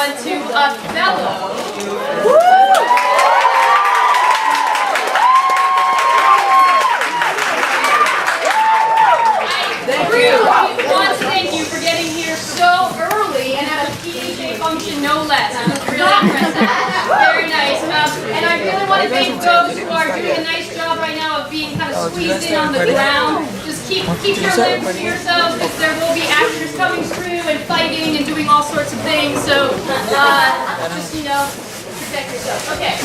on to Othello. I want to thank you for getting here so early and at a PHA function, no less. I'm really impressive. Very nice. And I really want to thank those who are doing a nice job right now of being kind of squeezed in on the ground. Just keep your limbs to yourselves, because there will be actors coming through and fighting and doing all sorts of things. So just, protect yourself. Okay.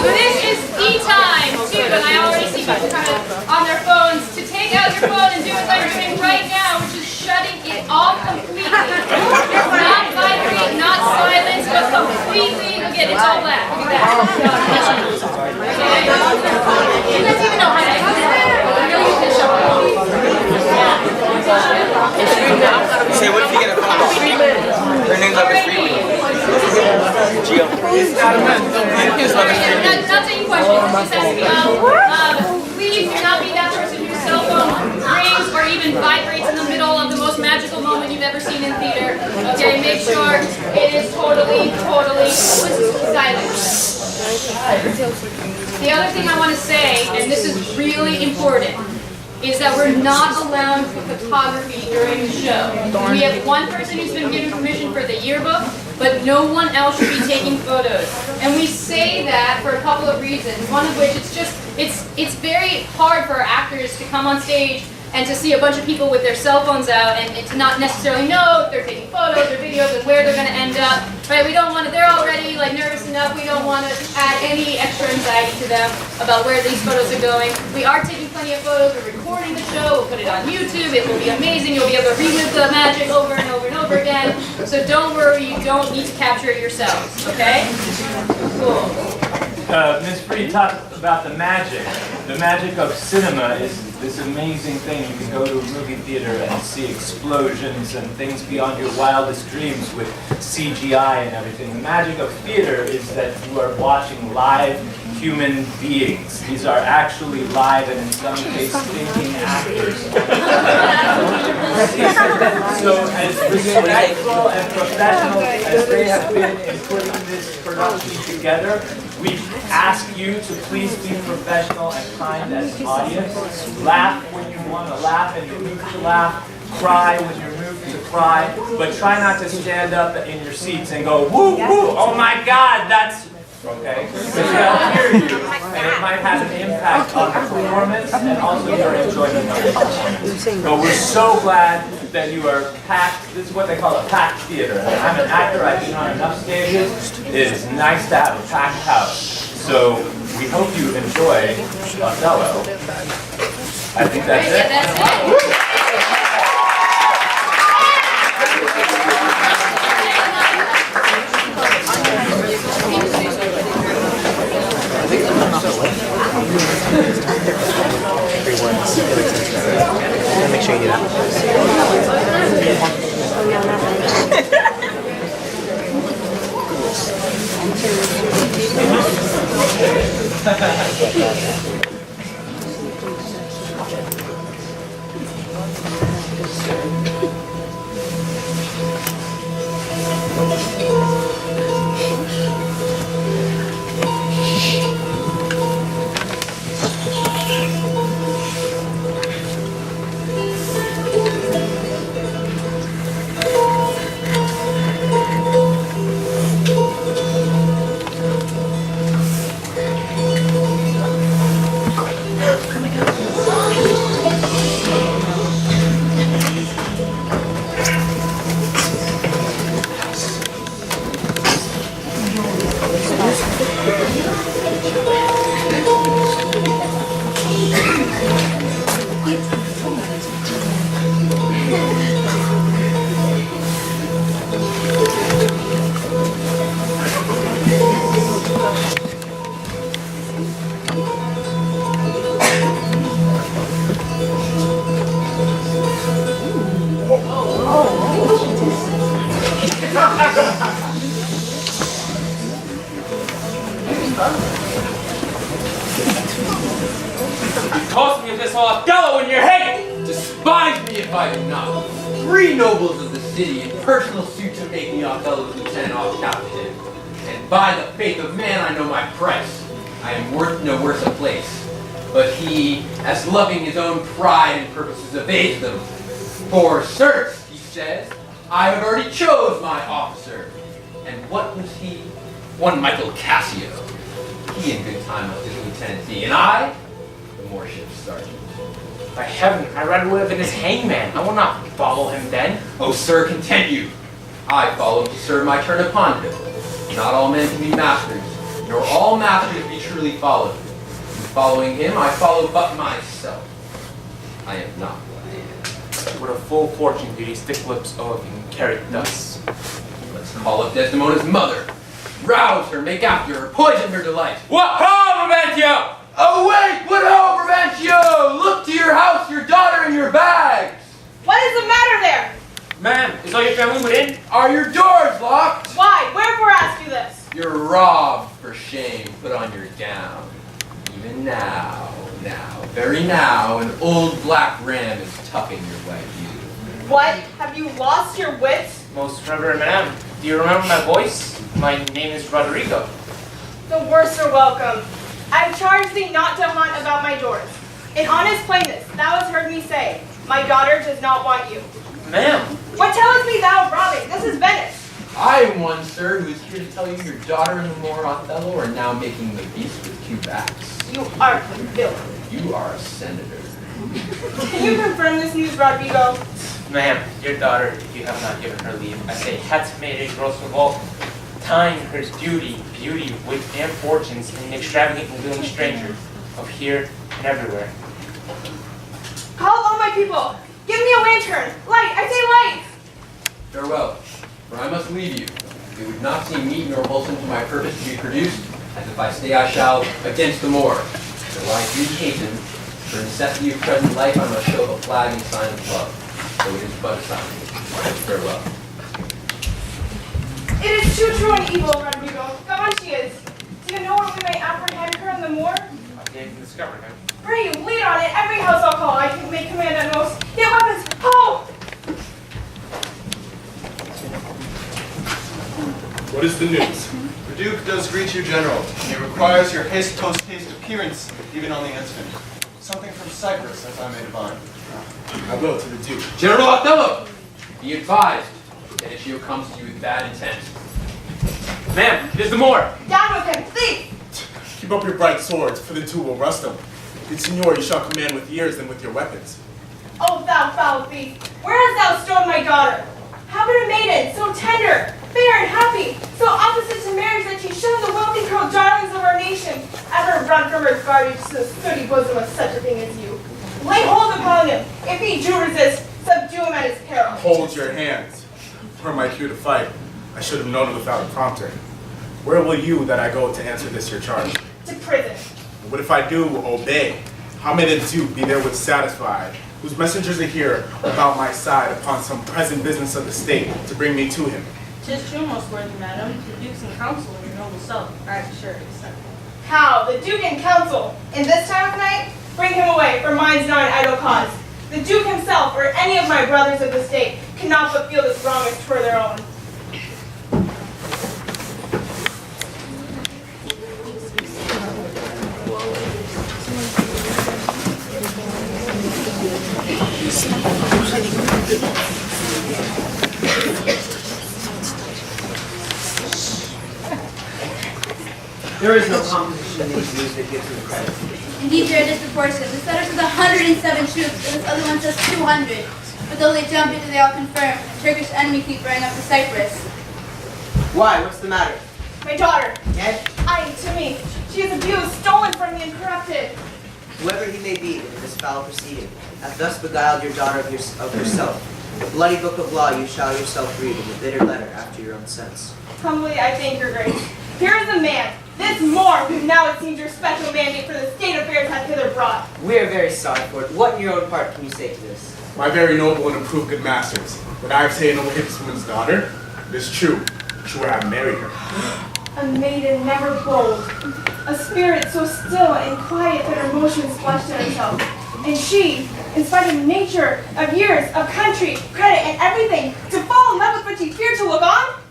This is the time too, and I already see people kind of on their phones, to take out your phone and do what I'm doing right now, which is shutting it off completely. Not vibrate, not silence, but completely. Again, it's all black. Look at that. Okay. You guys even know how to Say, what if you get a phone call? Her name's Love is Free. Gio. Not taking questions, this just has to be please do not be that person whose cell phone rings or even vibrates in the middle of the most magical moment you've ever seen in theater. Okay, make sure it is totally silent. The other thing I want to say, and this is really important, is that we're not allowed photography during the show. We have one person who's been given permission for the yearbook, but no one else should be taking photos. And we say that for a couple of reasons. One of which, it's very hard for our actors to come on stage and to see a bunch of people with their cell phones out and to not necessarily know if they're taking photos or videos and where they're going to end up. Right? We don't want to. They're already nervous enough. We don't want to add any extra anxiety to them about where these photos are going. We are taking plenty of photos. We're recording the show. We'll put it on YouTube. It will be amazing. You'll be able to relive the magic over and over and over again. So don't worry. You don't need to capture it yourselves. Okay? Cool. Ms. Free talked about the magic. The magic of cinema is this amazing thing. You can go to a movie theater and see explosions and things beyond your wildest dreams with CGI and everything. The magic of theater is that you are watching live human beings. These are actually live and in some case thinking actors. So as respectful and professional as they have been in putting this production together, we ask you to please be professional and kind as an audience. Laugh when you want to laugh and you're moved to laugh. Cry when you're moved to cry. But try not to stand up in your seats and go, woo, woo, oh my God, that's... Okay? Because they'll hear you, and it might have an impact on the performance and also your enjoyment of the performance. But we're so glad that you are packed. This is what they call a packed theater. And I'm an actor, I've been on enough stages. It is nice to have a packed house. So we hope you enjoy Othello. I think that's it. That's it. Make sure you do that. You tossed me this whole Othello in your head! Despise me if I do not. Three nobles of the city in personal suit to make me Othello's lieutenant off captive. And by the faith of man, I know my price. I am worth no worse a place. But he, as loving his own pride and purposes, evades them. For certes, he says, I have already chose my officer. And what was he? One Michael Cassio. He in good time left his lieutenancy, and I, the more ship's sergeant. By heaven, I rather would have been his hangman. I will not follow him then. Oh, sir, content you. I follow to serve my turn upon him. Not all men can be masters, nor all masters be truly followed. In following him, I follow but myself. I am not what I am. What a full fortune do these thick lips of and carry thus. Let's call up Desdemona's mother. Rouse her, make after her, poison her delight. What ho, Brabantio! Oh wait, what ho, Brabantio! Look to your house, your daughter, and your bags! What is the matter there? Ma'am, is all your family within? Are your doors locked? Why? Wherefore ask you this? You're robbed for shame. Put on your gown. Even now, very now, an old black ram is tucking your white ewe. What? Have you lost your wits? Most reverend madam, do you remember my voice? My name is Roderigo. The worst are welcome. I have charged thee not to hunt about my doors. In honest plainness, thou hast heard me say, my daughter does not want you. Ma'am, What telleth me thou of robbing? This is Venice. I am one, sir, who is here to tell you your daughter and the more Othello are now making the beast with two backs. You are the villain. You are a senator. Can you confirm this news, Rodrigo? ma'am, your daughter, if you have not given her leave, I say, hath made a gross revolt, tying her beauty with and fortunes in an extravagant and willing stranger of here and everywhere. Call all my people. Give me a lantern. Light, I say light. Farewell, for I must leave you. It would not seem meet nor wholesome to my purpose to be produced, as if I stay I shall, against the Moor. Though I do hasten, for necessity of present life I must show the flag and sign of love, though it is but a sign. Farewell. It is too true and evil, Rodrigo. Gone she is. Do you know where we may apprehend her in the moor? I can't discover him. Bring you, lead on it. Every house I'll call. I can make command at most. Get weapons. Ho! What is the news? The Duke does greet you, General. He requires your haste post-haste appearance, even on the instant. Something from Cyprus, as I may divine. I will to the Duke. General Othello, be advised that Ishio comes to you with bad intent. Ma'am, it is the Moor. Down with him, thief! Keep up your bright swords, for the two will rust them. Good Signor, you shall command with ears than with your weapons. Oh, thou foul thief! Where hast thou stolen my daughter? How but a maiden, so tender, fair and happy, so opposite to marriage that she shunned the wealthy curled darlings of our nation, ever run from her garbage to the sturdy bosom of such a thing as you. Lay hold upon him. If he do resist, subdue him at his peril. Hold your hands. Per my cue to fight, I should have known it without a prompter. Where will you that I go to answer this your charge? To prison. What if I do obey? How may the Duke be therewith satisfied, whose messengers are here about my side upon some present business of the state, to bring me to him? 'Tis true, most worthy madam. The dukes in council and your noble self are at sure accept. How? The Duke in council? In this time of night? Bring him away, for mine's not an idle cause. The Duke himself, or any of my brothers of the state, cannot but feel this wrong as twere their own. There is no composition in these news that gives him credit. Indeed, they are disproportionate. This letter says 107 troops, and this other one says 200. But though they jump into, they all confirm. The Turkish enemy keep running up to Cyprus. Why? What's the matter? My daughter. Ned? Aye, to me. She is abused, stolen from me, and corrupted. Whoever he may be in this foul proceeding, hath thus beguiled your daughter of herself. The bloody book of law you shall yourself read in the bitter letter after your own sense. Humbly I thank your grace. Here is the man, this Moor, who now it seems your special mandate for the state affairs hath hither brought. We are very sorry for it. What in your own part can you say to this? My very noble and approved good masters, when I have taken away this woman's daughter, it is true. True, I have married her. A maiden never bold, a spirit so still and quiet that her motions flushed in herself. And she, in spite of nature, of years, of country, credit, and everything, to fall But you fear to look on?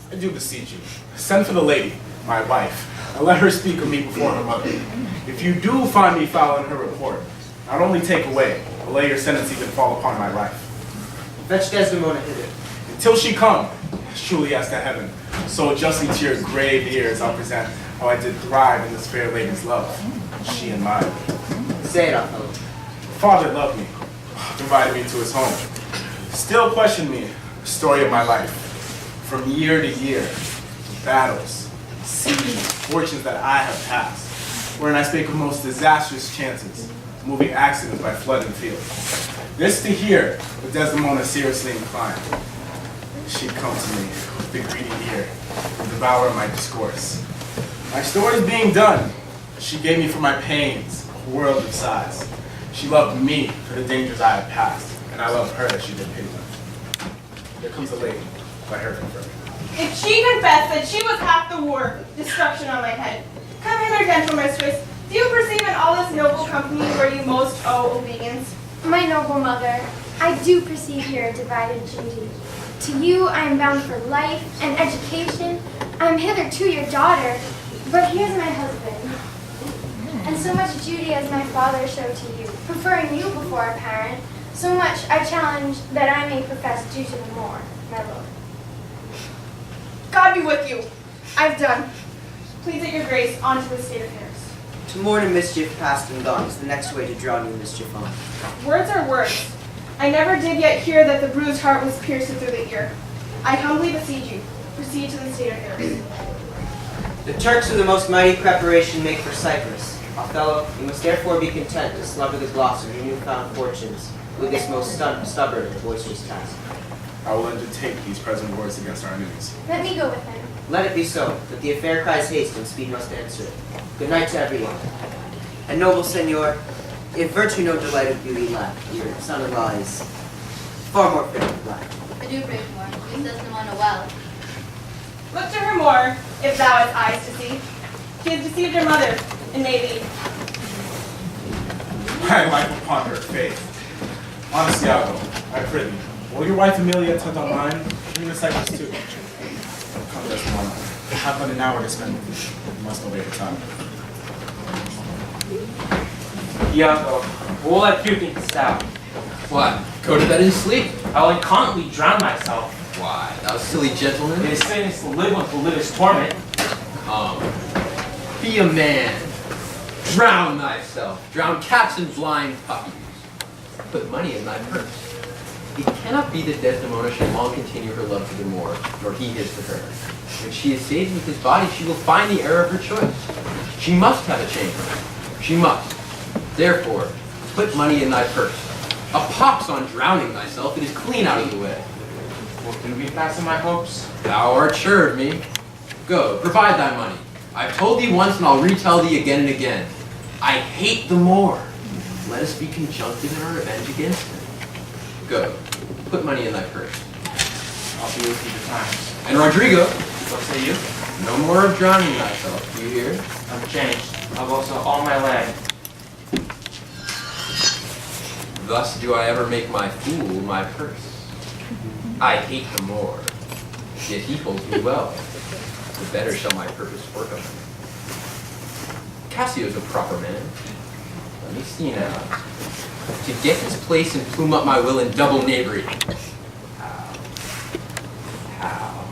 I do beseech you, send for the lady, my wife, and let her speak of me before her mother. If you do find me foul in her report, not only take away, but lay your sentence even fall upon my life. Fetch Desdemona hither. Until she come, as truly as to heaven, so justly to your grave ears I'll present how I did thrive in this fair lady's love, she and mine. Say it, Othello. Father loved me, invited me to his home. Still questioned me, the story of my life. From year to year, battles, seas, fortunes that I have passed, wherein I spake of most disastrous chances, moving accidents by flood and field. This to hear, with Desdemona seriously inclined. She'd come to me with the greedy ear, and devour my discourse. My story's being done. She gave me for my pains a world of sighs. She loved me for the dangers I had passed, and I loved her as she did pity them. Here comes the lady. Let her confirm. If she confessed that she was half the war, destruction on my head. Come hither, gentle mistress. Do you perceive in all this noble company where you most owe obedience? My noble mother, I do perceive here a divided duty. To you I am bound for life and education. I am hitherto your daughter, but here's my husband. And so much duty as my father showed to you, preferring you before a parent, so much I challenge that I may profess duty the more, my lord. God be with you. I've done. Please at your grace, on to the state affairs. To mourn a mischief past and gone is the next way to draw new mischief on. Words are words. I never did yet hear that the bruised heart was pierced through the ear. I humbly beseech you, proceed to the state affairs. The Turks of the most mighty preparation make for Cyprus. Othello, you must therefore be content to slumber the gloss of your newfound fortunes with this most stubborn and boisterous task. I will undertake these present wars against our enemies. Let me go with him. Let it be so, that the affair cries haste and speed must answer it. Good night to everyone. And noble senor, if virtue no delight of beauty lack, your son-in-law is far more fit than black. I do pray for more. Use Desdemona well. Look to her more, if thou hast eyes to see. She has deceived her mother, and may leave. My life upon her faith. Honest Iago, I prithee, will your wife Amelia attend on mine? Bring the Cyprus too. Come, Desdemona. I have but an hour to spend with you. You must obey the time. Iago, what will I do think this out? What? Go to bed and sleep? I will incontinently drown myself. Why, thou silly gentleman? It is sinless to live one who live his torment. Come, be a man. Drown thyself. Drown cats and blind puppies. Put money in thy purse. It cannot be that Desdemona should long continue her love to the Moor, nor he his to her. When she is sated with his body, she will find the heir of her choice. She must have a chamber. She must. Therefore, put money in thy purse. A pox on drowning thyself, it is clean out of the way. What can be fasten my hopes? Thou art sure of me. Go, provide thy money. I've told thee once and I'll retell thee again and again. I hate the Moor. Let us be conjunctive in our revenge against him. Go, put money in thy purse. I'll be with you betimes. And Rodrigo, What say you? no more of drowning thyself, do you hear? I'm changed. I'll go sell all my land. Thus do I ever make my fool my purse. I hate the Moor, yet he holds me well. The better shall my purpose work on him. Cassio's a proper man. Let me see now. To get his place and plume up my will in double knavery. How?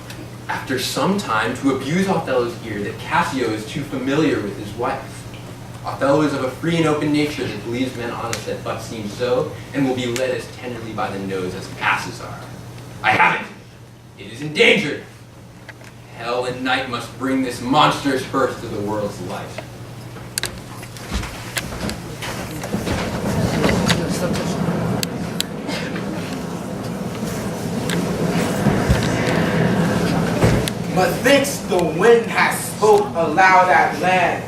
After some time to abuse Othello's ear that Cassio is too familiar with his wife. Othello is of a free and open nature that believes men honest that but seem so, and will be led as tenderly by the nose as asses are. I have it! It is endangered! Hell and night must bring this monstrous purse to the world's light. Methinks the wind has spoke aloud at land.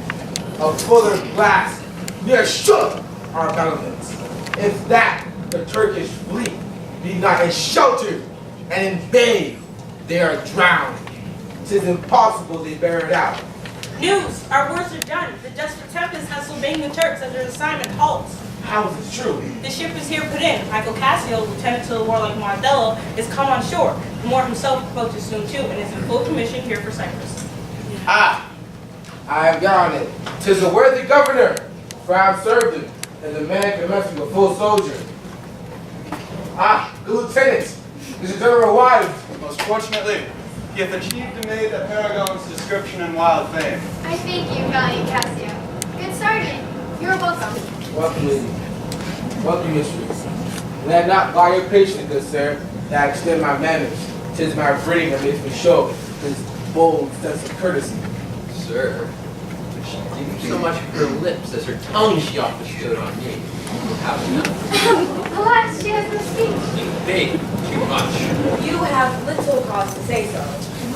A fuller blast, near shook our battlements. If that the Turkish fleet be not sheltered and in bay, they are drowned. 'Tis impossible they bear it out. News! Our wars are done. The desperate tempest has obeyed the Turks under assignment halts. How is it true? The ship is here put in. Michael Cassio, lieutenant to the warlike Othello, is come on shore. The Moor himself approaches soon too, and is in full commission here for Cyprus. Ah, I have gotten it. 'Tis a worthy governor, for I have served him, as a man commencing a full soldier. Ah, the lieutenant, is the general wise. Most fortunately, he hath achieved and made a paragon's description and wild fame. I thank you, valiant Cassio. Good sergeant, you're welcome. Welcome, lady. Welcome, mistress. Let not by your patience, good sir, that I extend my manners. 'Tis my breeding that makes me show this bold sense of courtesy. Sir, she didn't so much her lips as her tongue she oft bestowed on me. Have enough. Alas, she has no speech. You beg too much. You have little cause to say so.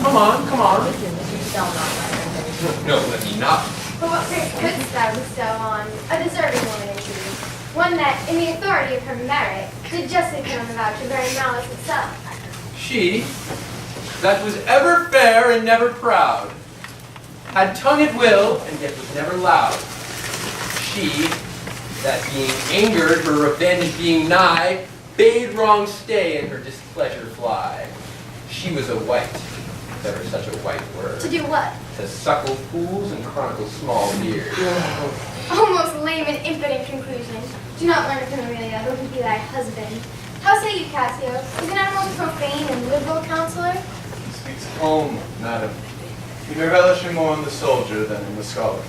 Come on. Listen, you shall not lie. No, let me not. But what praise couldst thou bestow on a deserving woman in truth? One that, in the authority of her merit, did justly put on the vouch of very malice itself. She, that was ever fair and never proud, had tongue at will, and yet was never loud. She, that being angered, her revenge being nigh, bade wrong stay and her displeasure fly. She was a wight, if ever such a wight were, To do what? to suckle fools and chronicle small beers. Almost lame and impotent conclusion. Do not learn it from Aurelia, who can be thy husband. How say you, Cassio? Is an animal profane and liberal counselor? He speaks calmly, madam. You may relish him more in the soldier than in the scholar.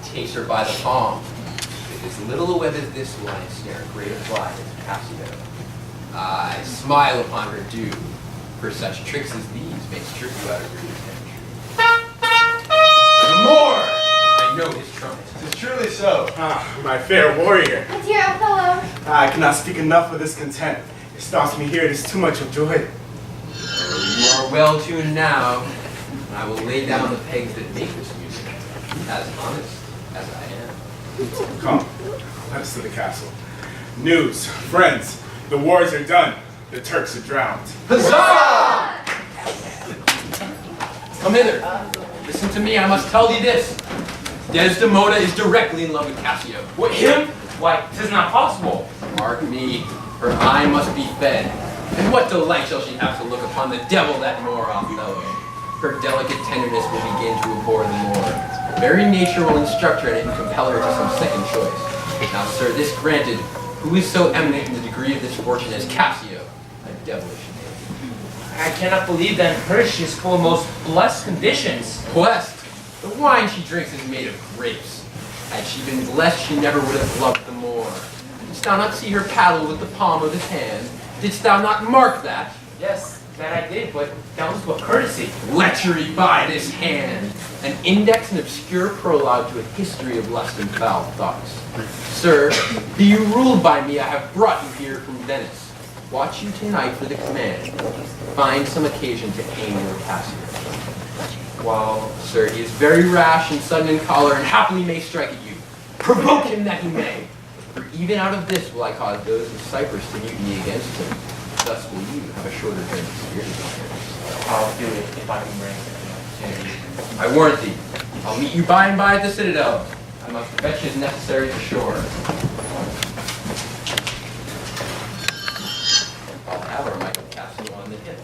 Takes her by the palm. With as little a web as this will I snare a greater fly as Cassio. I smile upon her due, for such tricks as these may strip you out of your intention. More! I know his trumpet. Tis truly so. Ah, my fair warrior. My dear Othello. I cannot speak enough of this content. It stops me here. It is too much of joy. You are well tuned now, and I will lay down the pegs that make this music, as honest as I am. Come, let us to the castle. News, friends, the wars are done. The Turks are drowned. Huzzah! Come hither. Listen to me, I must tell thee this. Desdemona is directly in love with Cassio. What, him? Why, 'tis not possible. Mark me, her eye must be fed. And what delight shall she have to look upon the devil that Moor Othello? Her delicate tenderness will begin to abhor the Moor. Very nature will instruct her in it and compel her to some second choice. Now, sir, this granted, who is so eminent in the degree of this fortune as Cassio? A devilish name. I cannot believe that in her she is full of most blessed conditions. Blessed? The wine she drinks is made of grapes. Had she been blessed, she never would have loved the Moor. Didst thou not see her paddle with the palm of his hand? Didst thou not mark that? Yes, that I did, but that was but courtesy. Lechery by this hand! An index and obscure prologue to a history of lust and foul thoughts. Sir, be you ruled by me, I have brought you here from Venice. Watch you tonight for the command. Find some occasion to aim your Cassio. While, sir, he is very rash and sudden in choler, and happily may strike at you. Provoke him that he may. For even out of this will I cause those of Cyprus to mutiny against him. Thus will you have a shorter term experience. I'll do it if I can bring it. I warrant thee, I'll meet you by and by at the Citadel. I must fetch his necessaries ashore. I'll have our Michael Cassio on the hip.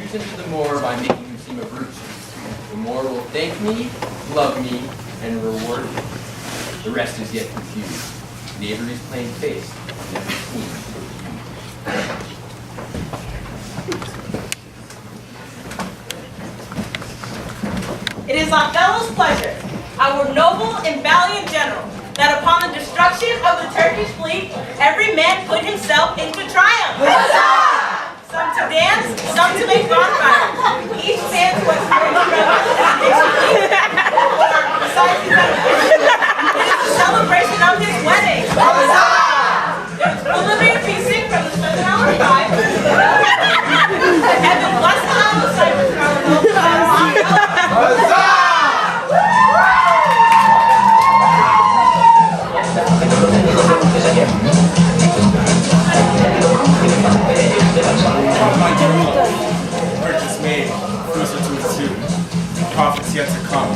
Use him to the Moor by making him seem a brute. The Moor will thank me, love me, and reward me. The rest is yet confused. Knavery's plain face, never seen. It is Othello's pleasure, our noble and valiant general, that upon the destruction of the Turkish fleet, every man put himself into triumph. Huzzah! Some to dance, some to make bonfires. Each man was ready to besides his ambition. It is the celebration of his wedding. Huzzah! We'll living and feasting from the 7-hour drive. Heaven bless the Isle of Cyprus, Huzzah! Purchase made, crucial to its suit. Profits yet to come.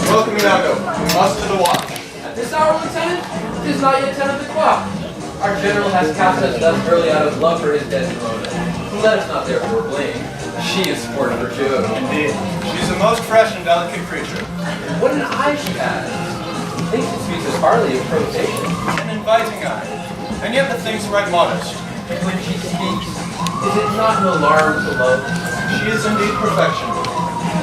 Welcome, Iago. Us to the watch. At this hour, Lieutenant, it is not yet 10 o'clock. Our general has cast us thus early out of love for his dead Ramona. Let us not therefore blame. She is sport for two. Indeed. She's a most fresh and delicate creature. What an eye she has. Thinks it speaks as hardly of provocation. An inviting eye. And yet the thing's right modest. When she speaks, is it not an alarm to love? She is indeed perfection.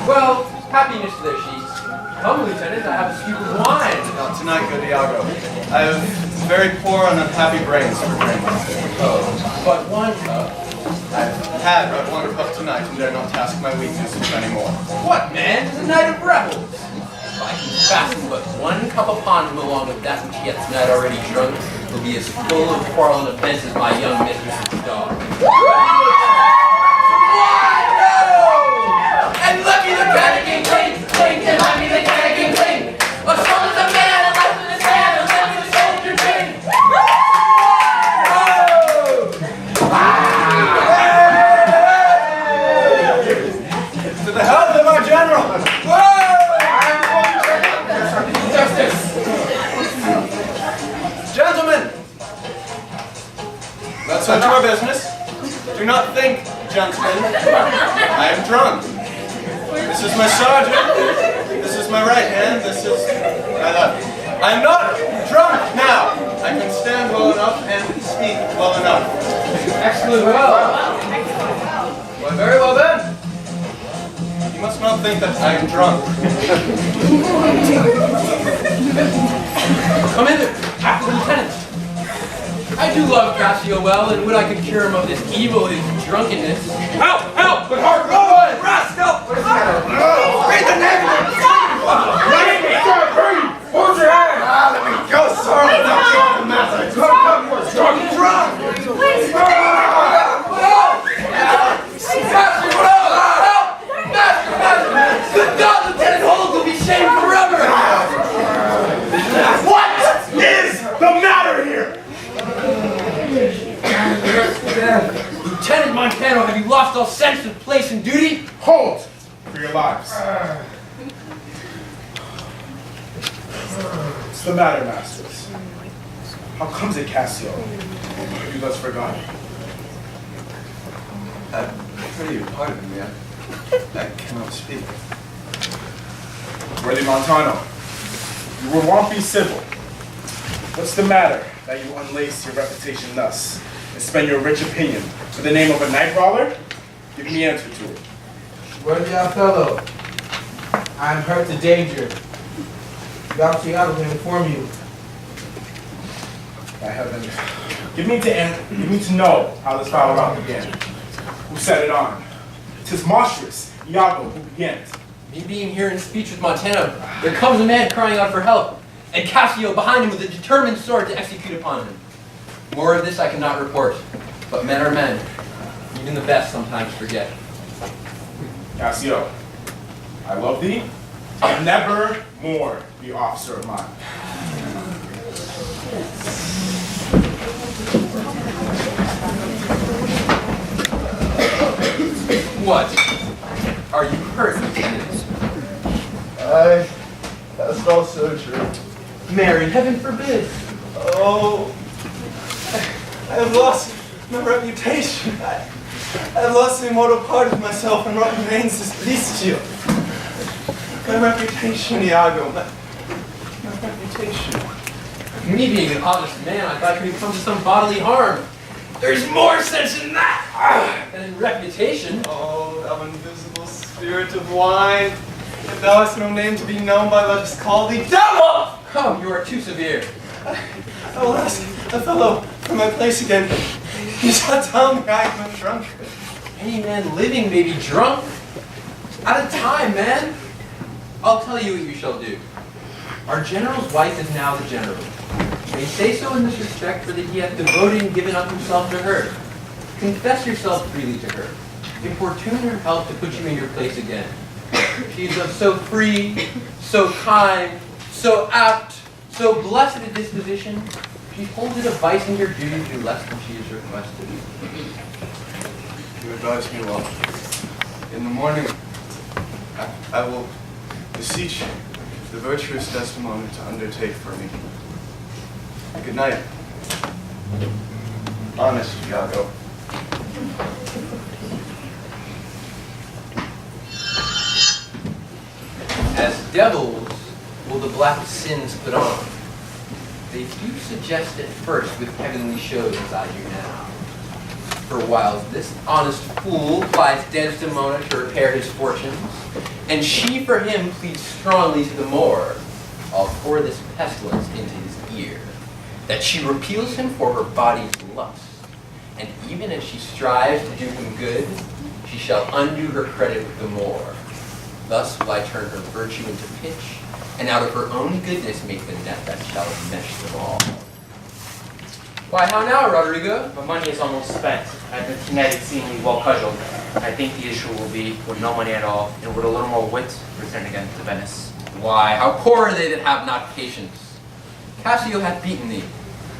Well, happiness to their sheets. Come, Lieutenant, I have a scoop of wine. Not tonight, good Iago. I have very poor and unhappy brains for drink. Oh, but one cup. I've had but one cup tonight and dare not task my weaknesses anymore. What, man? It's a night of revels. If I can fasten but one cup upon him along with that which he hath tonight already drunk, will be as full of quarrel and offense as my young mistress's dog. And let me the cannon cling, cling, and let me the cannon cling. A soul is a man, and life is a man, and let me the soldier cling. To the health of our general! Justice! Gentlemen! Let's on to our business. Do not think, gentlemen, I am drunk. This is my sergeant. This is my right hand. This is my left. I am not drunk now. I can stand well enough and speak well enough. Excellent well. Well, very well then. You must not think that I am drunk. Come in, Captain Lieutenant. I do love Cassio well, and would I could cure him of this evil, his drunkenness. Help! Help! But hard run! Rascal! Read the name of it! Hold your hand! Let me go, sir! Come, drunk! Please! Good God, Lieutenant Holmes will be shamed forever! What is the matter here? Lieutenant Montano, have you lost all sense of place and duty? Hold for your lives. What's the matter, masters? How comes it, Cassio? Have you thus forgotten? I pray you pardon me. I cannot speak. Worthy Montano, you will won't be civil. What's the matter that you unlace your reputation thus and spend your rich opinion for the name of a night brawler? Give me answer to it. Worthy Othello, I am hurt to danger. Iago can inform you. By heaven, give me to know how this foul rout began. Who set it on? 'Tis monstrous, Iago, who began it. Me being here in speech with Montano, there comes a man crying out for help, and Cassio behind him with a determined sword to execute upon him. More of this I cannot report, but men are men. Even the best sometimes forget. Cassio, I love thee. Never more be officer of mine. What? Are you hurt, Lieutenant? That's also true. Mary, heaven forbid. Oh, I have lost my reputation. I have lost the immortal part of myself, and what remains is bestial. My reputation, Iago, my reputation. Me being an honest man, I thought you would come to some bodily harm. There's more sense in that than in reputation. Oh, thou invisible spirit of wine, if thou hast no name to be known by, let us call thee devil! Oh, you are too severe. I will ask Othello for my place again. He shall tell me I am a drunkard. Any man living may be drunk. At a time, man. I'll tell you what you shall do. Our general's wife is now the general. May say so in this respect, for that he hath devoted and given up himself to her. Confess yourself freely to her. Importune her help to put you in your place again. She is of so free, so kind, so apt, so blessed a disposition. She holds it a vice in your duty to do less than she is requested. You advise me well. In the morning, I will beseech you the virtuous Desdemona to undertake for me. Good night. Honest Iago. As devils will the black sins put on. They do suggest at first with heavenly shows as I do now. For while this honest fool plies Desdemona to repair his fortunes, and she for him pleads strongly to the Moor, I'll pour this pestilence into his ear, that she repeals him for her body's lust, and even as she strives to do him good, she shall undo her credit with the Moor. Thus will I turn her virtue into pitch, and out of her own goodness make the net that shall mesh them all. Why, how now, Rodrigo? My money is almost spent. I've been tonight exceedingly well cudgeled. I think the issue will be with no money at all, and with a little more wit, return again to Venice. Why, how poor are they that have not patience? Cassio hath beaten thee,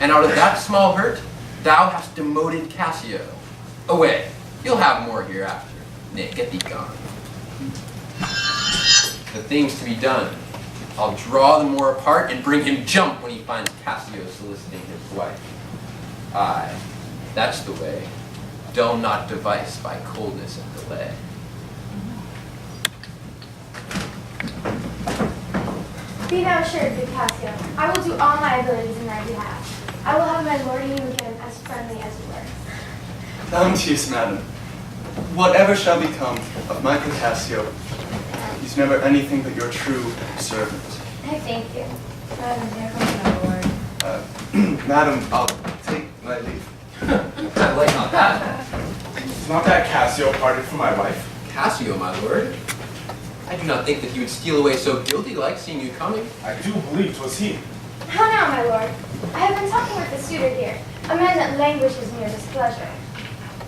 and out of that small hurt, thou hast demoted Cassio. Away, you'll have more hereafter. Nay, get thee gone. The thing's to be done. I'll draw the Moor apart and bring him jump when he finds Cassio soliciting his wife. Aye, that's the way. Dull not device by coldness and delay. Be thou assured, good Cassio, I will do all my abilities in thy behalf. I will have my lord and you again as friendly as you were. Bounteous madam, whatever shall become of Michael Cassio, he's never anything but your true servant. I thank you. Madam, here comes my lord. Madam, I'll take my leave. I like not that. It's not that Cassio parted from my wife. Cassio, my lord. I do not think that he would steal away so guilty-like, seeing you coming. I do believe 'twas he. How now, my lord? I have been talking with the suitor here, a man that languishes near displeasure.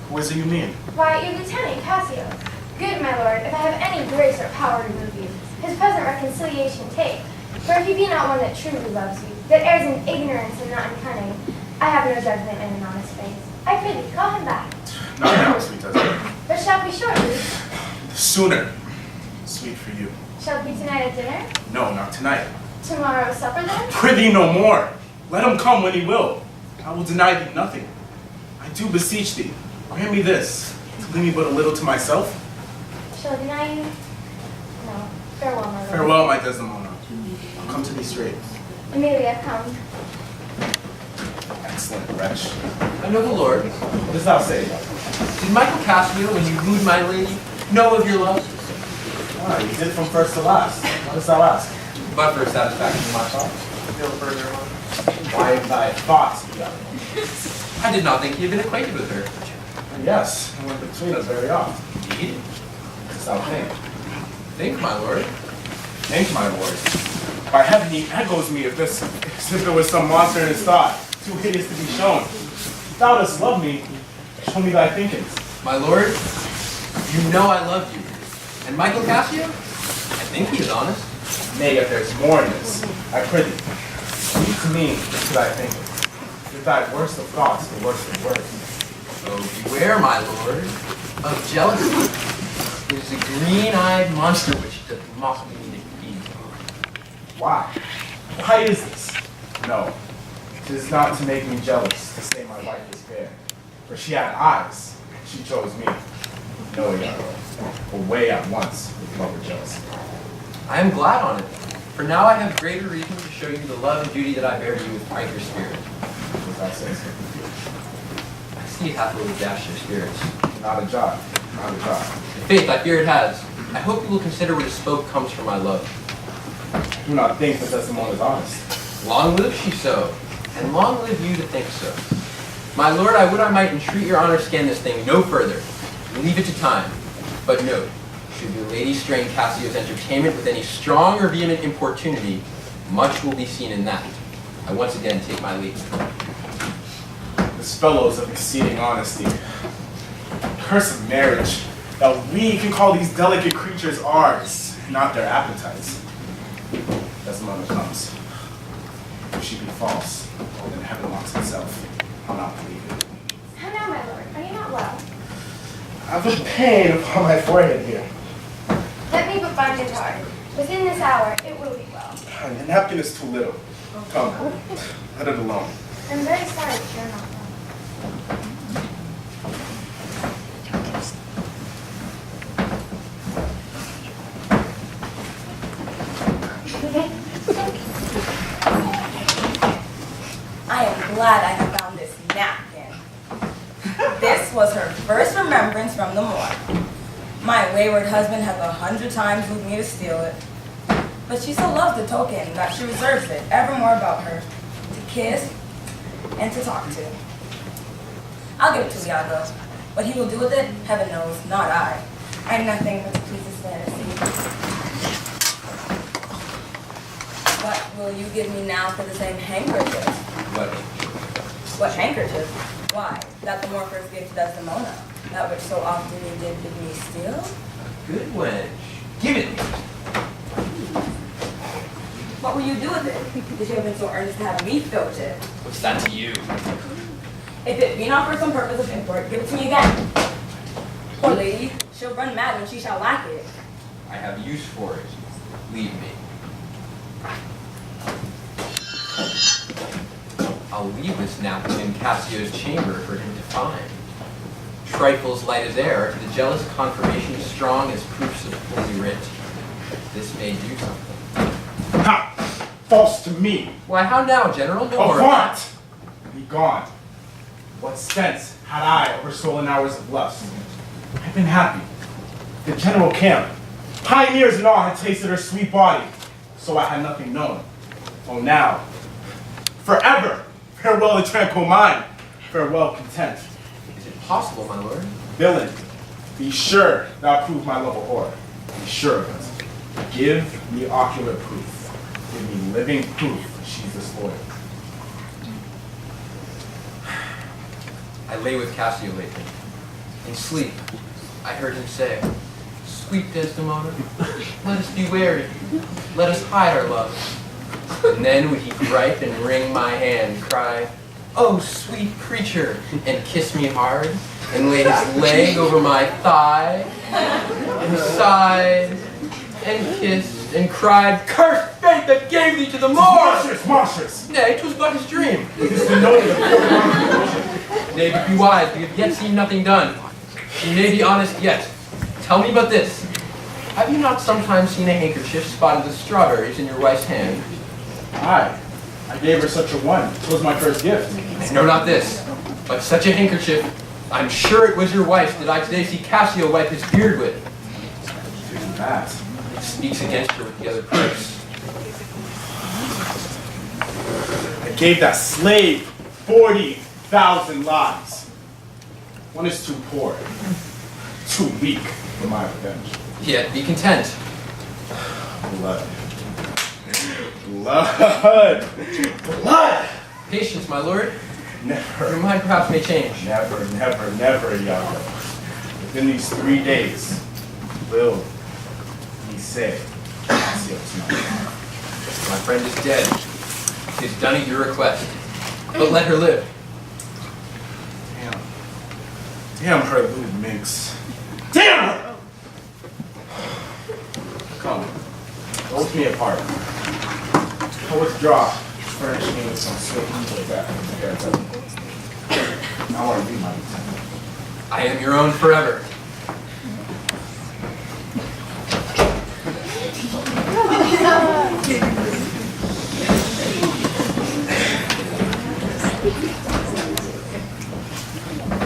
Who is it you mean? Why, your lieutenant, Cassio. Good, my lord, if I have any grace or power to move you, his present reconciliation take. For if he be not one that truly loves you, that errs in ignorance and not in cunning, I have no judgment in an honest face. I pray thee, call him back. Not now, sweet husband. But shall we shortly? Sooner. Sweet for you. Shall we tonight at dinner? No, not tonight. Tomorrow supper then? Prithee no more. Let him come when he will. I will deny thee nothing. I do beseech thee, grant me this, to leave me but a little to myself. Shall I deny you? No. Farewell, my lord. Farewell, my Desdemona. I'll come to thee straight. Amelia, come. Excellent wretch. I know the lord. What dost thou say? Did Michael Cassio, when you wooed my lady, know of your love? Ah, you did from first to last. What dost thou ask? But for satisfaction of my thoughts. Still further on. Why thy thoughts, Iago? I did not think you had been acquainted with her. Yes, and went between us very often. Indeed? What dost thou think? Think, my lord. Think, my lord. By heaven, he echoes me as if there was some monster in his thought, too hideous to be shown. If thou dost love me, show me thy thinkings. My lord, you know I love you. And Michael Cassio? I think he is honest. Nay, if there's more in this, I prithee, speak to me to thy thinkings. If thy worst of thoughts, the worst of words. Oh, beware, my lord, of jealousy. It is a green-eyed monster which doth mock me to feed. Why? Why is this? No, 'tis not to make me jealous to say my wife is fair. For she had eyes, she chose me. No, Iago, away at once with love or jealousy. I am glad on it, for now I have greater reason to show you the love and duty that I bear to you with franker spirit. What thou sayest? I see it hath a little dashed your spirits. Not a jot, not a jot. Faith, I fear it has. I hope you will consider what is spoke comes from my love. Do not think that Desdemona is honest. Long live she so, and long live you to think so. My lord, I would I might entreat your honor scan this thing no further. Leave it to time. But note, should your lady strain Cassio's entertainment with any strong or vehement importunity, much will be seen in that. I once again take my leave. This fellow's of exceeding honesty. Curse of marriage, that we can call these delicate creatures ours, not their appetites. Desdemona comes. If she be false, then heaven locks itself. I'll not believe it. How now, my lord? Are you not well? I have a pain upon my forehead here. Let me but bind it hard. Within this hour, it will be well. A napkin is too little. Come, let it alone. I'm very sorry if you're not well. I am glad I have found this napkin. This was her first remembrance from the morgue. My wayward husband has 100 times moved me to steal it. But she so loves the token that she reserves it evermore about her, to kiss and to talk to. I'll give it to Iago. What he will do with it, heaven knows, not I. I am nothing but to please his fantasy. What will you give me now for the same handkerchief? What handkerchief? Why, that the Morpher's gift to Desdemona, that which so often you did bid me steal? Good wench. Give it me. What will you do with it? Did you have been so earnest to have me filch it? What's that to you? If it be not for some purpose of import, give it to me again. Poor lady, she'll run mad when she shall lack it. I have use for it. Leave me. I'll leave this napkin in Cassio's chamber for him to find. Trifles light as air, to the jealous confirmation strong as proofs of holy writ. This may do something. Ha! False to me! Why, how now, General? No more. Avaunt! Be gone. What sense had I over stolen hours of lust? I've been happy. The general camp, pioneers and all had tasted her sweet body, so I had nothing known. Oh, now, forever, farewell the tranquil mind, farewell content. Is it possible, my lord? Villain, be sure thou prove my love a whore. Be sure of it. Give me ocular proof. Give me living proof she's disloyal. I lay with Cassio lately. In sleep, I heard him say, "Sweet Desdemona, let us be wary. Let us hide our love." And then would he gripe and wring my hand, cry, "Oh, sweet creature," and kiss me hard, and lay his leg over my thigh, and sighed, and kissed, and cried, "Cursed fate that gave thee to the morgue!" Monstrous! Nay, 'twas but his dream. It is the note of the poor. Nay, but be wise, we have yet seen nothing done. She may be honest yet. Tell me but this. Have you not sometimes seen a handkerchief spotted with strawberries in your wife's hand? Aye, I gave her such a one. 'Twas my first gift. I know not this, but such a handkerchief, I'm sure it was your wife's that I today see Cassio wipe his beard with. Do that. It speaks against her with the other proofs. I gave that slave 40,000 lives. One is too poor, too weak for my revenge. Yet be content. Blood. Blood! Blood! Patience, my lord. Never. Your mind perhaps may change. Never, never, never, Iago. Within these 3 days, will he say, Cassio's not. My friend is dead. He has done at your request. But let her live. Damn. Damn her, lewd minx. Damn her! Come, go with me apart. I'll withdraw. Furnish me with some silk like that. I want to be my lieutenant. I am your own forever.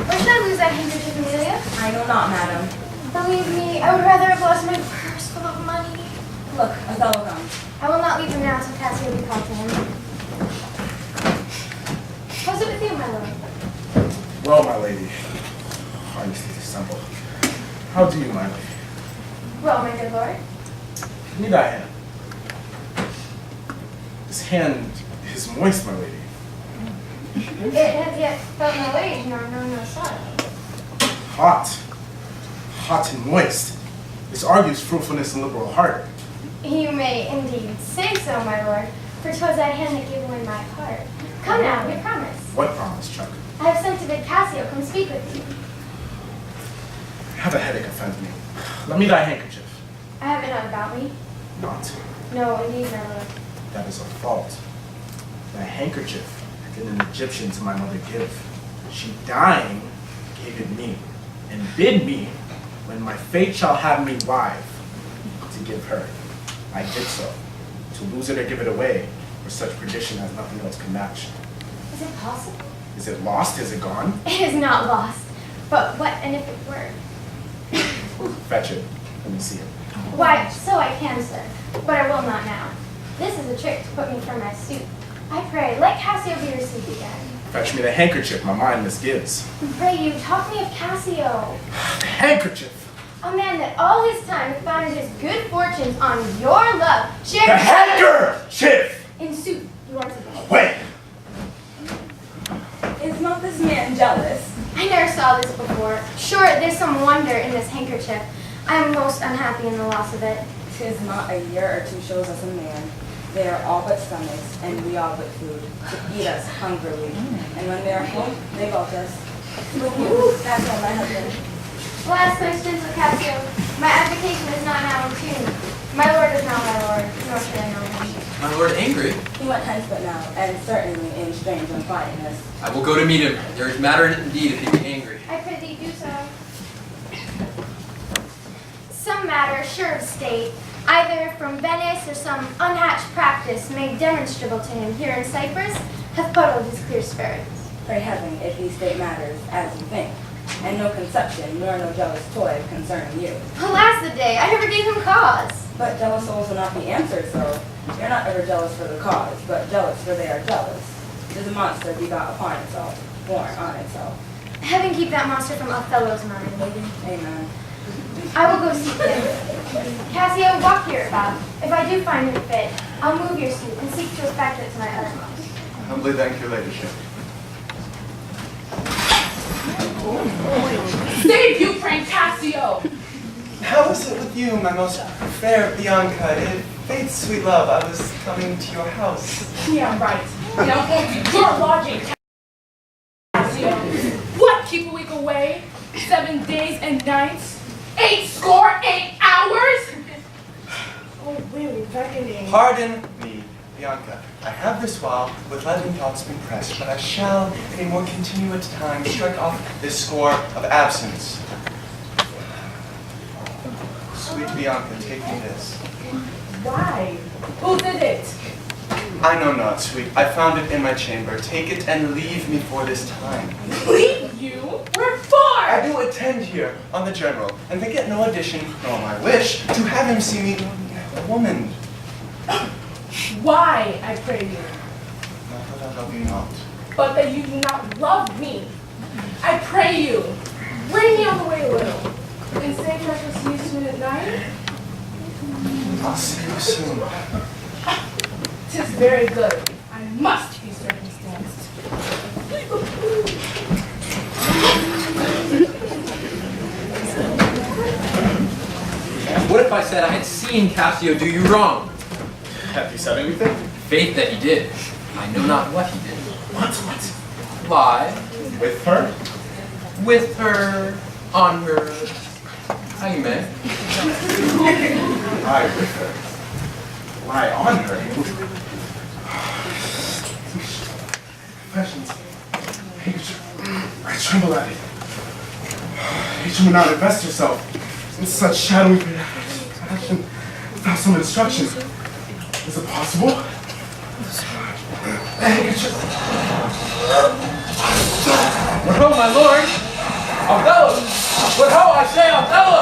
Where should I lose that handkerchief, Amelia? I know not, madam. Believe me, I would rather have lost my purse full of money. Look, Othello comes. I will not leave him now until Cassio be called to him. How's it with you, my lord? Well, my lady. I used to dissemble. How do you, my lady? Well, my good lord. Give me that hand. This hand is moist, my lady. It has yet felt no age, nor known no sorrow. Hot. Hot and moist. This argues fruitfulness and liberal heart. You may indeed say so, my lord, for 'twas that hand that gave away my heart. Come now, we promise. What promise, Chuck? I have sent to bid Cassio come speak with you. I have a headache offends me. Let me thy handkerchief. I have it not about me. Not. No, indeed, my lord. that is a fault. The handkerchief did an Egyptian to my mother give. She dying gave it me, and bid me, when my fate shall have me wife, to give her. I did so. To lose it or give it away, for such perdition as nothing else can match. Is it possible? Is it lost? Is it gone? It is not lost. But what and if it were? Fetch it. Let me see it. Why, so I can, sir, but I will not now. This is a trick to put me from my suit. I pray, let Cassio be received again. Fetch me the handkerchief, my mind misgives. Pray you, talk me of Cassio. The handkerchief! A man that all his time founded his good fortunes on your love. Shared The handkerchief! In suit, you are to blame. Wait! Is not this man jealous? I never saw this before. Sure, there's some wonder in this handkerchief. I am most unhappy in the loss of it. 'Tis not a year or two shows us a man. They are all but stomachs, and we all but food, to eat us hungrily. And when they are full, they gulp us. With you, that's all my husband. Alas, my gentle Cassio, my abdication is not now in tune. My lord is not my lord, nor should I know him. My lord angry? He went hence but now, and certainly in strange unquietness. I will go to meet him. There is matter in it indeed if he be angry. I pray thee do so. Some matter, sure of state, either from Venice or some unhatched practice made demonstrable to him here in Cyprus, hath puddled his clear spirits. Pray heaven, if these state matters as you think, and no conception nor no jealous toy concerning you. Alas the day, I never gave him cause. But jealous souls will not be answered so. You're not ever jealous for the cause, but jealous for they are jealous. It is a monster begot upon itself, born on itself. Heaven keep that monster from Othello's mind. Amen. I will go seek him. Cassio, walk here about. If I do find him fit, I'll move your suit and seek to effect it to my uttermost. I humbly thank your ladyship. Save you, Frank Cassio! How is it with you, my most fair Bianca? Fate's sweet love, I was coming to your house. Yeah, right. Now going to your lodging, Cassio. What, keep a week away? 7 days and nights? 8 hours? Oh, really, reckoning. Pardon me, Bianca. I have this while with leaden thoughts been pressed, but I shall, in a more continuate time, strike off this score of absence. Sweet Bianca, take me this. Why? Who did it? I know not, sweet. I found it in my chamber. Take it and leave me for this time. Leave you? Where for? I do attend here on the general, and forget no addition, nor my wish, to have him see me a woman. Why, I pray you? Not that I love you not. But that you do not love me. I pray you, bring me on the way a little, and say that I shall see you soon at night. I'll see you soon. 'Tis very good. I must be circumstanced. What if I said I had seen Cassio do you wrong? Have you said anything? Faith that he did. I know not what he did. What? Lie. With her? With her, on her, how you may. Lie with her. Lie on her. Passions. Hatred. I tremble at it. Hatred will not invest herself in such shadowy passion without some instruction. Is it possible? What ho, my lord! Othello! What ho, I say, Othello!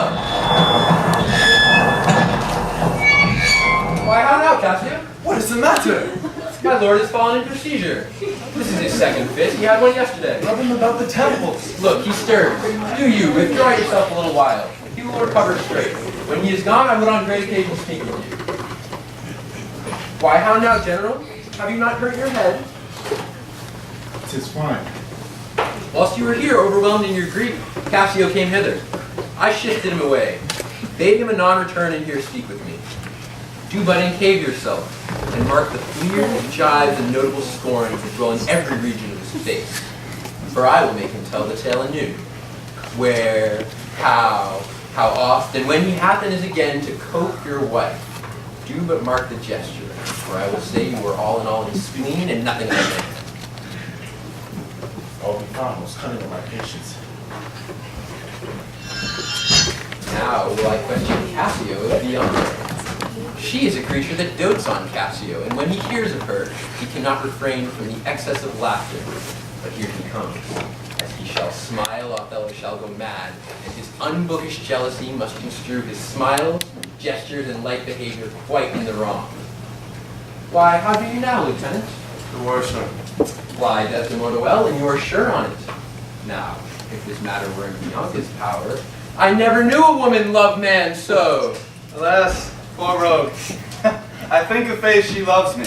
Why, how now, Cassio? What is the matter? My lord has fallen into a seizure. This is his second fit. He had one yesterday. Rub him about the temples. Look, he stirred. Do you withdraw yourself a little while. He will recover straight. When he is gone, I will on great occasion speak with you. Why, how now, General? Have you not hurt your head? 'Tis fine. Whilst you were here, overwhelmed in your grief, Cassio came hither. I shifted him away, bade him a non-return and here speak with me. Do but encave yourself, and mark the fleers, jibes, and notable scorns that dwell in every region of his face. For I will make him tell the tale anew. Where, how oft, and when he happens again to cope your wife, Do but mark the gesture, for I will say you were all in all his spleen and nothing of it. I'll be found most cunning of my patience. Now will I question Cassio of the younger. She is a creature that dotes on Cassio, and when he hears of her, he cannot refrain from the excess of laughter. But here he comes. As he shall smile, Othello shall go mad, and his unbookish jealousy must construe his smiles, gestures, and light behavior quite in the wrong. Why, how do you now, Lieutenant? The worship. Why, Desdemona well, and you are sure on it. Now, if this matter were in Bianca's power, I never knew a woman love man so. Alas, poor rogue. I think of faith she loves me.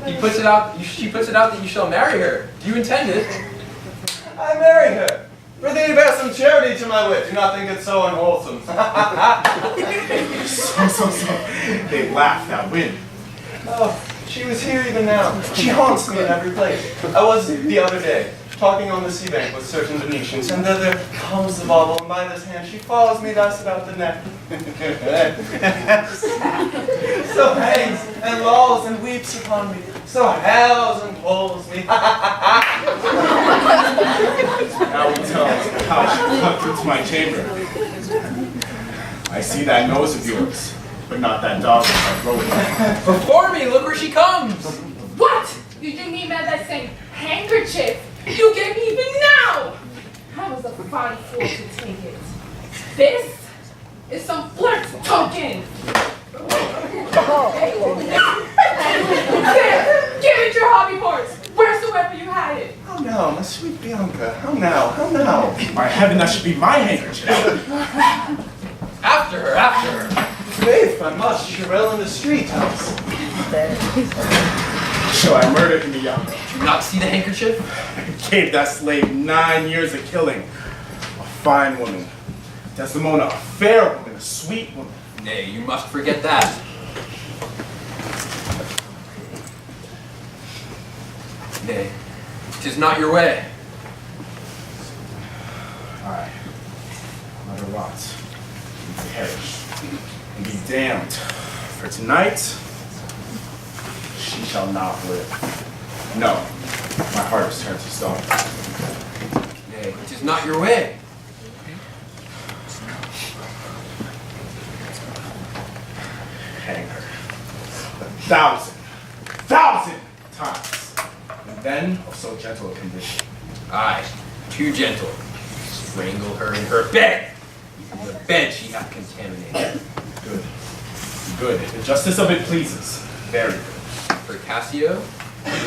She puts it out that you shall marry her. Do you intend it? I marry her. For thee to bear some charity to my wit. Do not think it so unwholesome. So. They laugh that win. Oh, she was here even now. She haunts me in every place. I was the other day talking on the sea bank with certain Venetians, and there comes the bauble, and by this hand she follows me thus about the neck. So hangs and lolls and weeps upon me. So howls and pulls me. Now we tell how she crept into my chamber. I see that nose of yours, but not that dog with that robe. Before me, look where she comes! What? Did you mean by that same handkerchief you gave me even now? I was a fine fool to take it. This is some flirt token. There, give it your hobby horse. Where's the weapon you had it? How now, my sweet Bianca? How now? How now? By heaven, that should be my handkerchief. After her! Faith, I must. Shirelle in the street house. Shall I murder him, Bianca? Do you not see the handkerchief? Gave that slave 9 years of killing. A fine woman. Desdemona, a fair woman, a sweet woman. Nay, you must forget that. Nay, 'tis not your way. Aye. Let her rot. And perish. And be damned. For tonight, she shall not live. No, my heart is turned to stone. Nay, 'tis not your way. Hang her. 1,000 times. And then of so gentle a condition. Aye, too gentle. Strangle her in her bed. Even the bed she hath contaminated. Good. Good. The justice of it pleases. Very good. For Cassio,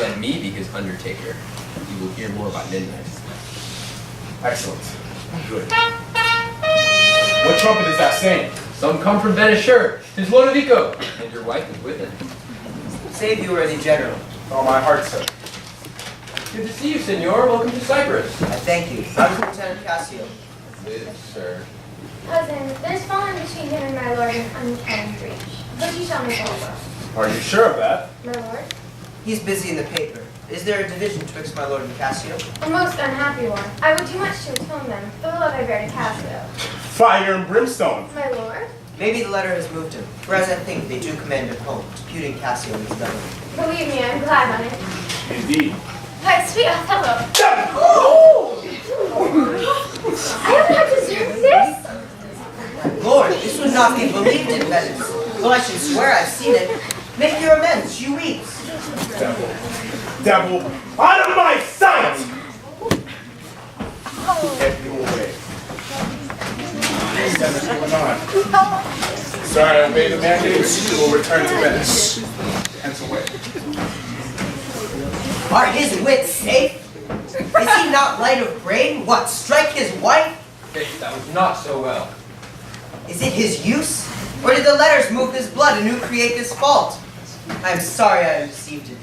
let me be his undertaker. You will hear more by midnight. Excellent. Good. What trumpet is that saying? Some come from Benisher. 'Tis Lodovico, and your wife is with him. Save you, worthy general. Oh, my heart, sir. Good to see you, senor. Welcome to Cyprus. I thank you. I was Lieutenant Cassio. Live, sir. Cousin, there's fallen between him and my lord an uncanny breach. But you shall make all well. Are you sure of that? My lord? He's busy in the paper. Is there a division twixt my lord and Cassio? A most unhappy one. I would do much to atone them for the love I bear to Cassio. Fire and brimstone. My lord? Maybe the letter has moved him. Whereas I think they do command at home, deputing Cassio in his government. Believe me, I'm glad on it. Indeed. Why, sweet Othello. I have not deserved this. Lord, this would not be believed in Venice. Though I should swear I've seen it. Make your amends. She weeps. Devil, out of my sight! Get you away. What's going on? Sorry, I obeyed the mandates. You will return to Venice. Hence away. Are his wits safe? Is he not light of brain? What, strike his wife? Faith, that was not so well. Is it his use? Or did the letters move his blood anew create this fault? I am sorry I deceived in him.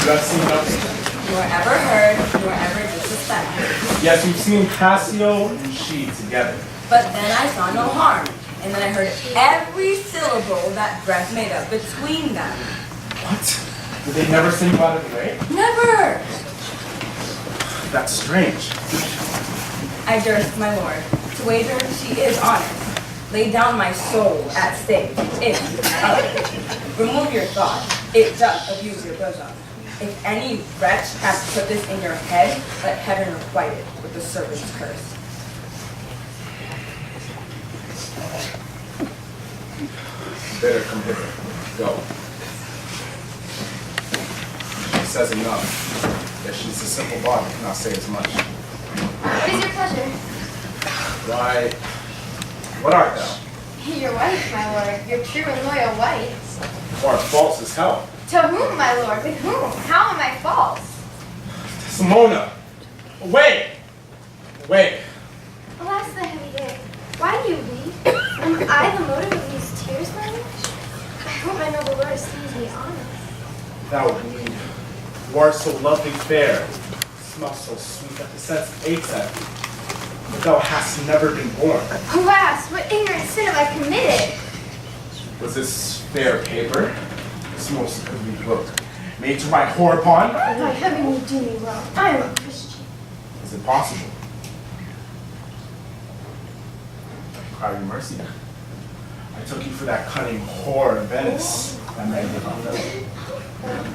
have seen nothing. Nor ever heard, nor ever did suspect. Yes, we've seen Cassio and she together. But then I saw no harm, and then I heard every syllable that breath made up between them. What? Did they never send you out of the way? Never! That's strange. I durst, my lord, to wager she is honest. Lay down my soul at stake, if you other. Remove your thought, it doth abuse your bosom. If any wretch has put this in your head, let heaven requite it with the serpent's curse. Better come hither. Go. She says enough. That she's a simple body cannot say as much. What is your pleasure? Why, what art thou? Your wife, my lord. Your true and loyal wife. Or false as hell. To whom, my lord? With whom? How am I false? Simona! Away! Away! Alas, the heavy day. Why do you weep? Am I the motive of these tears, my lord? I hope my noble lord esteems me honest. Thou indeed. You art so lovely fair. Smell so sweet that the sense aches at thee. But thou hast never been born. Alas, what ignorant sin have I committed? Was this fair paper? This most goodly book. Made to write whore upon? By heaven, you do me wrong. I am a Christian. Is it possible? Cry you mercy. I took you for that cunning whore of Venice. That man did not know.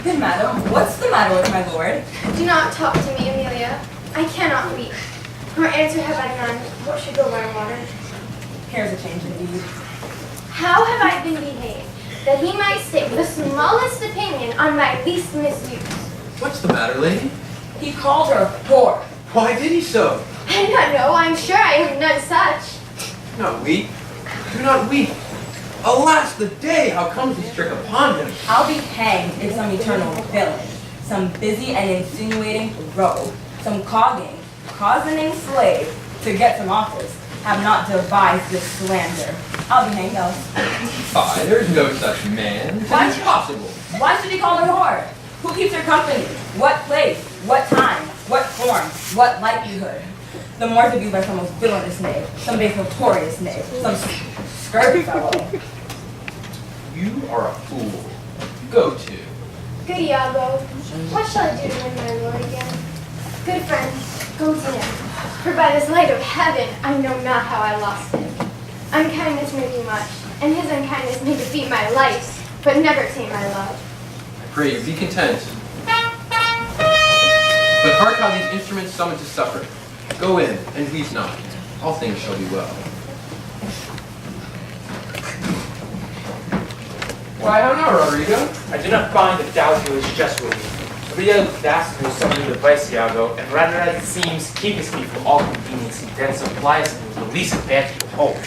Good madam, what's the matter with my lord? Do not talk to me, Amelia. I cannot weep. Nor answer have I none. What should go my water? Here's a change indeed. How have I been behaved, that he might stake the smallest opinion on my least misuse? What's the matter, lady? He called her whore. Why did he so? I do not know. I'm sure I am none such. Do not weep. Do not weep. Alas, the day! How comes this trick upon him? I'll be hanged if some eternal villain, some busy and insinuating rogue, some cozening slave to get some office, have not devised this slander. I'll be hanged else. Why, there's no such man. It's Why? impossible. Why should he call her whore? Who keeps her company? What place? What time? What form? What likelihood? The more to be by some most villainous knave, some base notorious knave, some scurvy fellow. You are a fool. Go to. Good Iago, what shall I do to win my lord again? Good friend, go to him. For by this light of heaven, I know not how I lost him. Unkindness may be much, and his unkindness may defeat my life, but never tame my love. I pray you, be content. But hark how these instruments summon to supper. Go in, and weep not. All things shall be well. Why, how now, Rodrigo? I do not find that Dalcio is just with me. Rodrigo asked me something to advise Iago, and rather as it seems, keeps me from all conveniency, then supplies me with the least advantage of hope.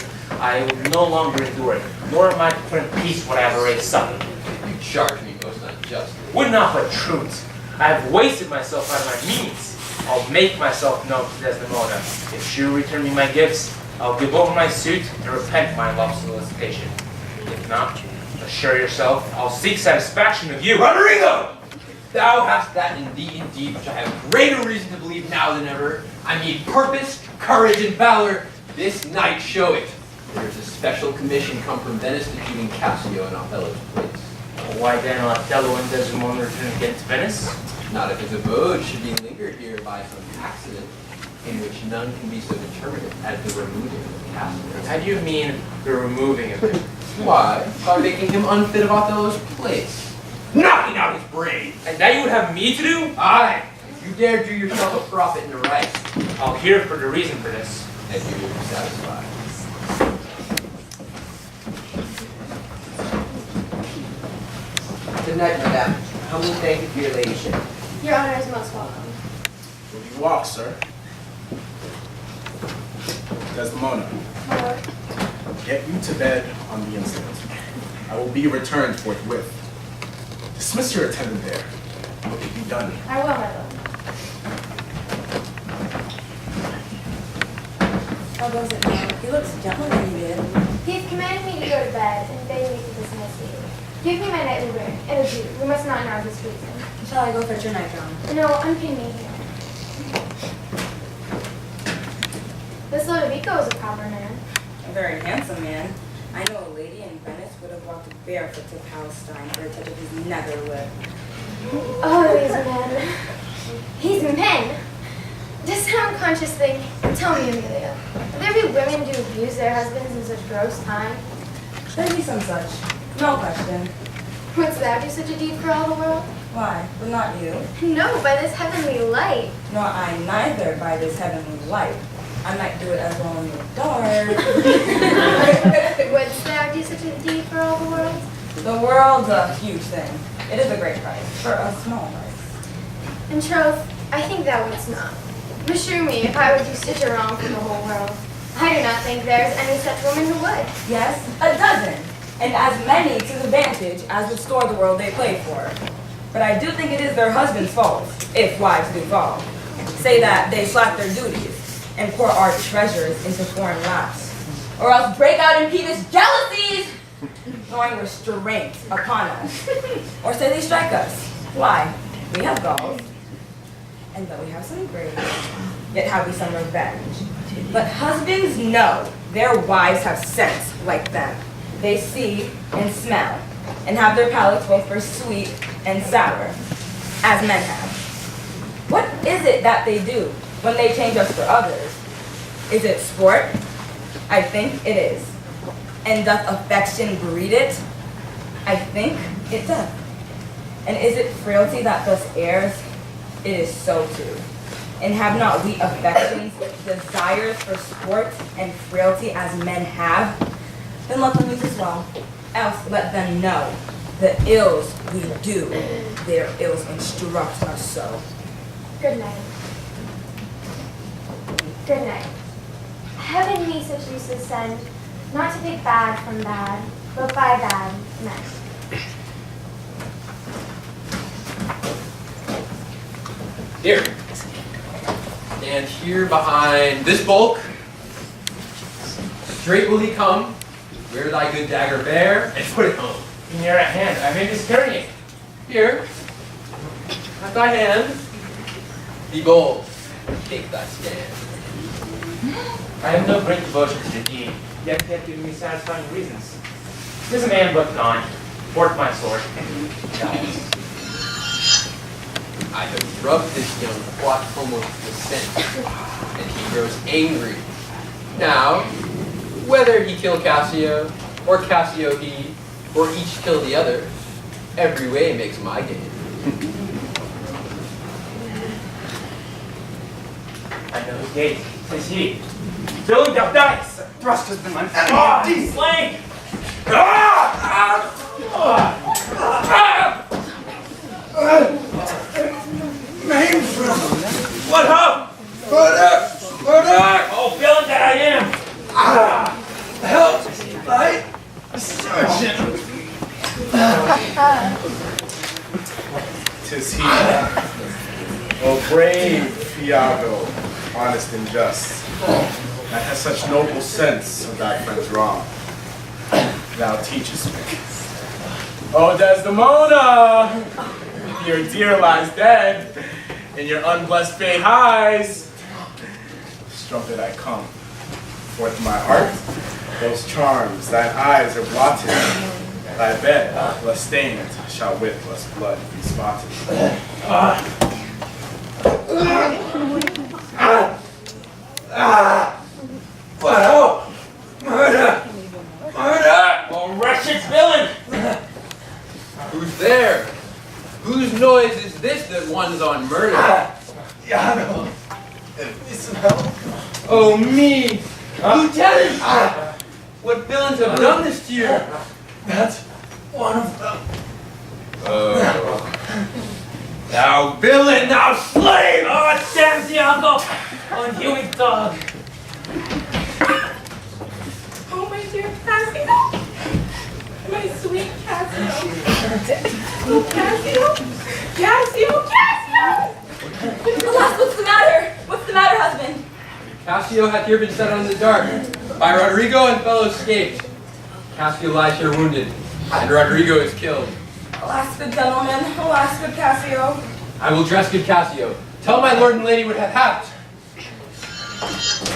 I will no longer endure it, nor am I to put in peace what I have already suffered. You charge me most unjustly. Would not but truth. I have wasted myself out of my means. I'll make myself known to Desdemona. If she will return me my gifts, I'll give over my suit and repent my love solicitation. If not, assure yourself, I'll seek satisfaction of you. Rodrigo! Thou hast that in thee indeed, which I have greater reason to believe now than ever. I mean purpose, courage, and valor. This night show it. There is a special commission come from Venice deputing Cassio in Othello's place. Why then Othello and Desdemona return again to Venice? Not if his abode should be lingered here by some accident, in which none can be so determinate as the removing of Cassio. How do you mean the removing of him? Why? By making him unfit of Othello's place. Knocking out his brain! And that you would have me to do? Aye! If you dare do yourself a prophet in the right. I'll hear for the reason for this. And you will be satisfied. Good night, madame. Humbly thank you for your ladyship. Your honor is most welcome. Will you walk, sir? Desdemona, My lord. get you to bed on the instant. I will be returned forthwith. Dismiss your attendant there. What can be done? I will, my lord. How goes it now? He looks gentler than he did. He's commanded me to go to bed and begged me to dismiss you. Give me my nightly wear, and adieu. We must not now this reason. Shall I go fetch your nightgown? No, unpin me here. This Ludovico is a proper man. A very handsome man. I know a lady in Venice would have walked barefoot to Palestine for a touch of his nether lip. Oh, these men. He's men. Just some unconscious thing. Tell me, Amelia, will there be women who abuse their husbands in such gross time? There be some such. No question. Wouldst thou do such a deed for all the world? Why? But not you. No, by this heavenly light. Nor I neither by this heavenly light. I might do it as well in the dark. Wouldst thou do such a deed for all the world? The world's a huge thing. It is a great price for a small price. In troth, I think thou wouldst not. Beshrew me if I would do such a wrong for the whole world. I do not think there is any such woman who would. Yes, a dozen. And as many to the vantage as would store the world they play for. But I do think it is their husbands' fault, if wives do fall. Say that they slack their duties and pour our treasures into foreign laps. Or else break out in peevish jealousies, throwing restraint upon us. Or say they strike us. Why? We have galls. And though we have some grace, yet have we some revenge. But husbands know their wives have sense like them. They see and smell, and have their palates both for sweet and sour, as men have. What is it that they do when they change us for others? Is it sport? I think it is. And doth affection breed it? I think it doth. And is it frailty that thus errs? It is so too. And have not we affections, desires for sport and frailty as men have? Then let them use as well. Else let them know the ills we do, their ills instruct us so. Good night. Good night. Heaven me such useless send, not to take bad from bad, but by bad men. Here. And here behind this bulk, straight will he come, where thy good dagger bear, and put it home. In your hand, I may just carry it. Here, at thy hand, be bold, take thy stand. I have no great devotion to the deed, yet give me satisfying reasons. This a man but gone, forth my sword, and dies. I have rubbed this young plot almost with scent, and he grows angry. Now, whether he kill Cassio, or Cassio he, or each kill the other, every way makes my gain. I know his gait, says he. Filling thou dice! Thrust has been my He's slain! What up? Murder! Oh, villain that I am! Help! Light! Sergeant! Tis he. O brave Iago, honest and just, that has such noble sense of thy friend's wrong. Thou teachest me. Oh, Desdemona! Your dear lies dead, in your unblessed fate highs. Strumpet I come, forth my heart, those charms, thine eyes are blotted. Thy bed, less stained, shall with less blood be spotted. What hope? Murder! Murder! Oh, wretched villain! Who's there? Whose noise is this that one's on murder? Iago! Give me some help. Oh me! Lieutenant! What villains have done this to you? That's one of them. Oh. Thou villain, thou slave! Oh, damn Diago! Unhuman dog! Oh, my dear Cassio. My sweet Cassio. Oh, Cassio. Cassio, Cassio! Alas, what's the matter? What's the matter, husband? Cassio hath here been set on the dark. By Roderigo and fellows escaped. Cassio lies here wounded, and Rodrigo is killed. Alas, good gentleman. Alas, good Cassio. I will dress good Cassio. Tell my lord and lady what hath happened.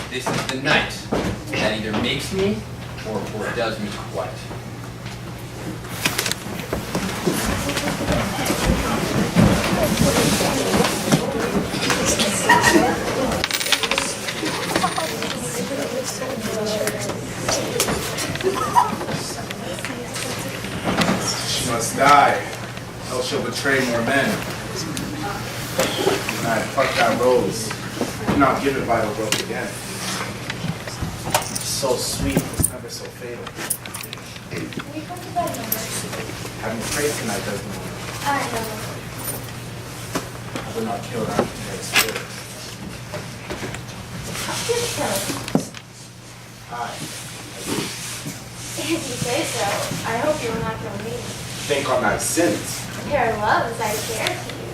This is the night that either makes me or does me quite. She must die, else she'll betray more men. And I pluck that rose, do not give it vital growth again. So sweet, never so fatal. Having prayed tonight, Desmond. I know. I will not kill that very spirit. Aye. If you say so, I hope you will not kill me. Think on thy sins. Your love as I care to you.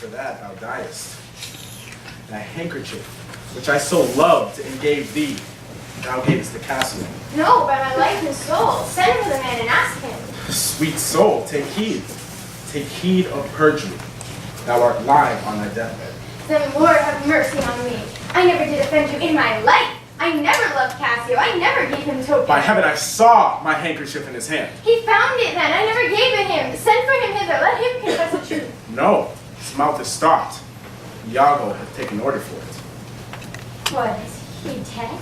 For that thou diest. Thy handkerchief, which I so loved and gave thee, thou gavest to Cassio. No, by my life and soul. Send for the man and ask him. Sweet soul, take heed. Take heed of perjury. Thou art lying on thy deathbed. Then Lord have mercy on me. I never did offend you in my life. I never loved Cassio. I never gave him tokens. By heaven, I saw my handkerchief in his hand. He found it then. I never gave it him. Send for him hither. Let him confess the truth. No, his mouth is stopped. Iago hath taken order for it. What, is he dead?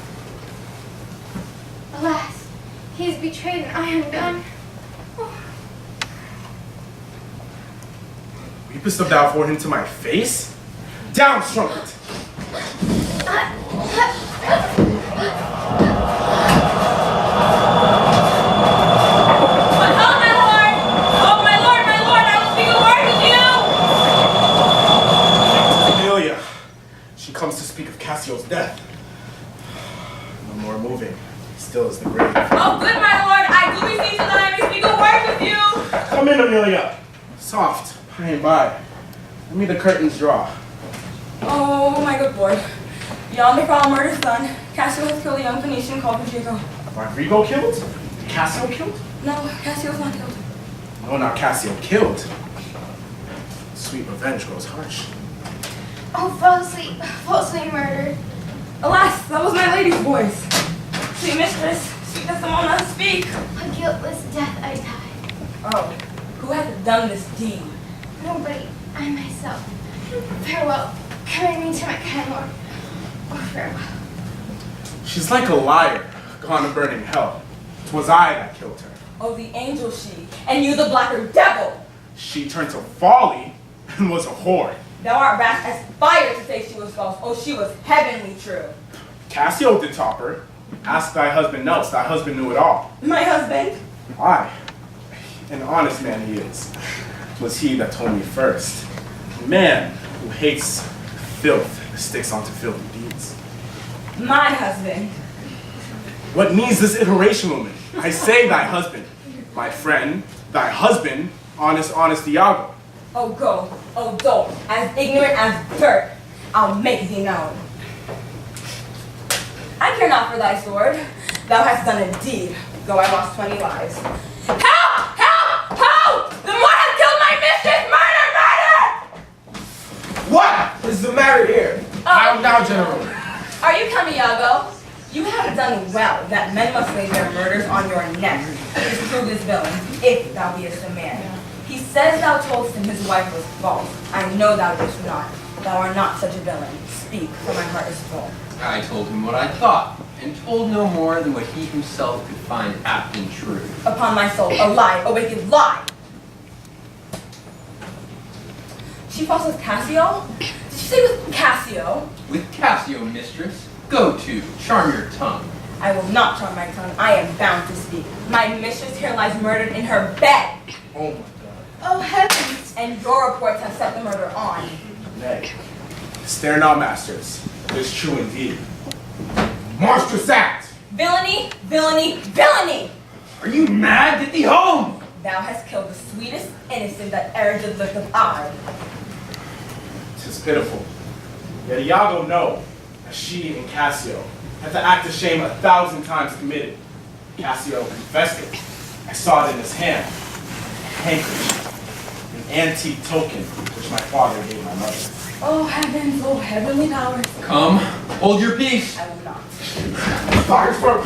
Alas, he is betrayed and I am done. Weepest thou for him to my face? Down, strumpet! Amelia, she comes to speak of Cassio's death. No more moving, still as the grave. Oh, good, my lord. I do beseech you that I may speak a word with you. Come in, Amelia. Soft, by and by. Let me the curtains draw. Oh, my good lord. Beyond the foul murder's done, Cassio has killed a young Phoenician called Rodrigo. Rodrigo killed? Cassio killed? No, Cassio's not killed. No, not Cassio killed. Sweet revenge grows harsh. Oh, falsely murdered. Alas, that was my lady's voice. Sweet mistress, sweet Desdemona, speak. A guiltless death I died. Oh, who hath done this deed? Nobody, I myself. Farewell. Carry me to my kind lord. Oh, farewell. She's like a liar, gone to burning hell. 'Twas I that killed her. Oh, the angel she, and you the blacker devil. She turned to folly and was a whore. Thou art rash as fire to say she was false. Oh, she was heavenly true. Cassio did top her. Ask thy husband else, thy husband knew it all. My husband? Aye, an honest man he is. 'Twas he that told me first. A man who hates filth sticks onto filthy deeds. My husband. What means this iteration, woman? I say thy husband. My friend, thy husband, honest Iago. Oh, go, oh, dolt, as ignorant as dirt, I'll make thee known. I care not for thy sword. Thou hast done a deed, though I lost 20 lives. Help! Help! Help! The Moor has killed my mistress! Murder! Murder! What is the matter here? How now, General? Are you come, Iago? You have done well that men must lay their murders on your neck to disprove this villain, if thou beest a man. He says thou toldst him his wife was false. I know thou didst not. Thou art not such a villain. Speak, for my heart is full. I told him what I thought, and told no more than what he himself could find apt and true. Upon my soul, a lie, a wicked lie! She false with Cassio? Did she say with Cassio? With Cassio, mistress. Go to, charm your tongue. I will not charm my tongue. I am bound to speak. My mistress here lies murdered in her bed. Oh my God. Oh heavens! And your reports have set the murder on. Nay, stare not, masters. It is true indeed. Monstrous act! Villainy, villainy, villainy! Are you mad? Get thee home! Thou hast killed the sweetest innocent that e'er did lift of eye. 'Tis pitiful. Yet Iago know, as she and Cassio have the act of shame 1,000 times committed. Cassio confessed it. I saw it in his hand. A handkerchief, an antique token which my father gave my mother. Oh heavens, oh heavenly powers. Come, hold your peace. I will not. Fire for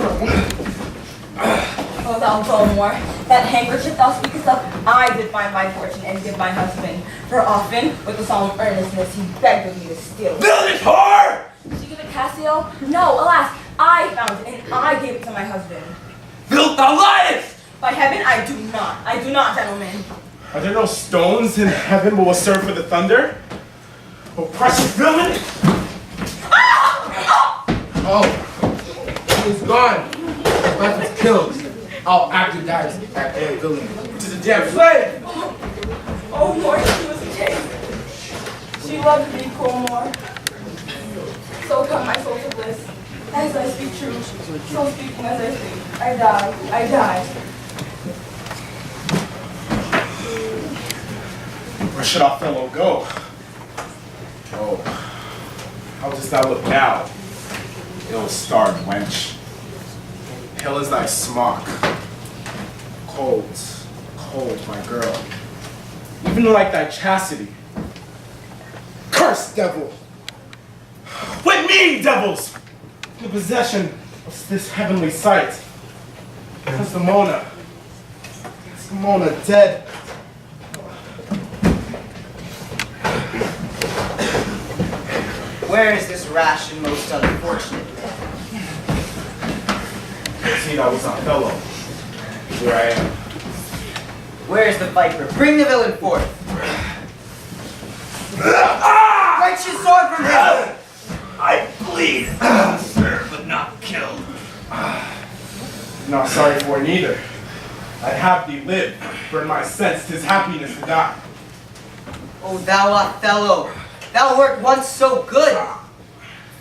Oh thou Bowmore, that handkerchief thou speakest of, I did find my fortune and give my husband. For often, with a solemn earnestness, he begged of me to steal it. Village whore! Did you give it Cassio? No, alas, I found it and I gave it to my husband. Wilt thou liest? By heaven, I do not. I do not, gentlemen. Are there no stones in heaven will serve for the thunder? Oh, precious villain! Oh, he's gone. His wife was killed. I'll after that damn villain. To the damn slave! Oh, Moore, she was chaste. She loved me, poor Moore. So come my soul to bliss. As I speak true, so speaking as I speak. I die, I die. Where should Othello go? Oh, how dost thou look now, ill-starred wench? Pale as thy smock. Cold, cold, my girl. Even like thy chastity. Curse, devil! With me, devils! The possession of this heavenly sight. Desdemona dead. Where is this rash and most unfortunate man? See, that was Othello. Here I am. Where is the viper? Bring the villain forth. Wrench his sword from him! I bleed, sir, but not killed. Not sorry for it neither. I'd have thee live, for in my sense 'tis happiness to die. O thou Othello, thou wert once so good,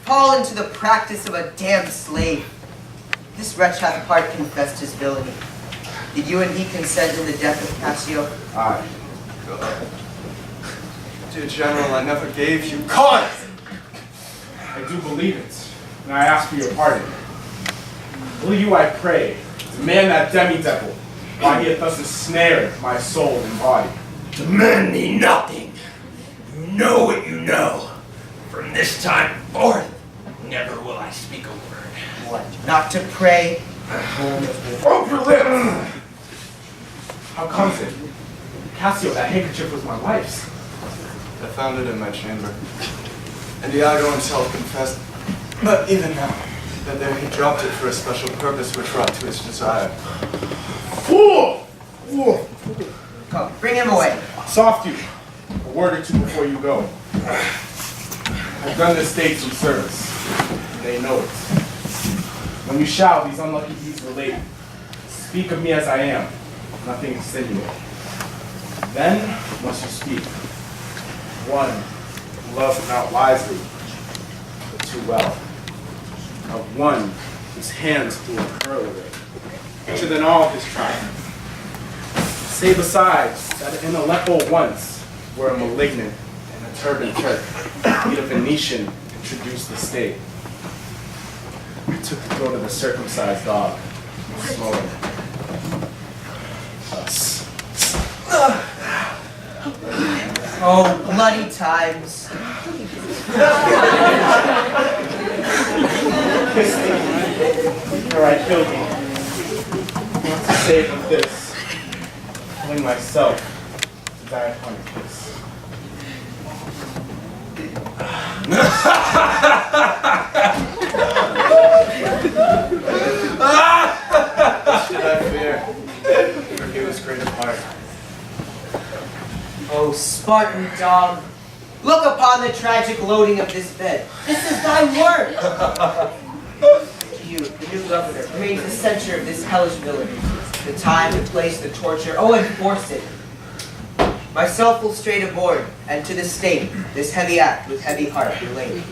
fall into the practice of a damned slave. This wretch hath part confessed his villainy. Did you and he consent in the death of Cassio? Aye. Dear General, I never gave you Cause! I do believe it, and I ask for your pardon. Will you, I pray, demand that demi-devil, why he hath thus ensnared my soul and body? Demand me nothing. You know what you know. From this time forth, never will I speak a word. What, not to pray? Open your lips! How comes it? Cassio, that handkerchief was my wife's. I found it in my chamber. And Iago himself confessed, but even now, that there he dropped it for a special purpose which brought to his desire. Fool! Fool! Come, bring him away. Soft you. A word or two before you go. I've done this state some service. They know it. When you shall these unlucky deeds relate, speak of me as I am, nothing insinuate. Then must you speak. One who loves not wisely, but too well. Of one whose hands do a pearl away, richer than all his tribe. Say besides that in Aleppo once were a malignant and a turbaned Turk, yet a Venetian introduced the state. I took the throat of the circumcised dog and smote it. Thus. Oh, bloody times. Kiss me, or I kill thee. Not to save of this, killing myself to die upon a kiss. What should I fear? For he was great of heart. Oh, Spartan dog, look upon the tragic loading of this bed. This is thy work. You, the new governor, remains the censure of this hellish villainy. The time, the place, the torture, oh, enforce it. Myself will straight aboard, and to the state this heavy act with heavy heart relate.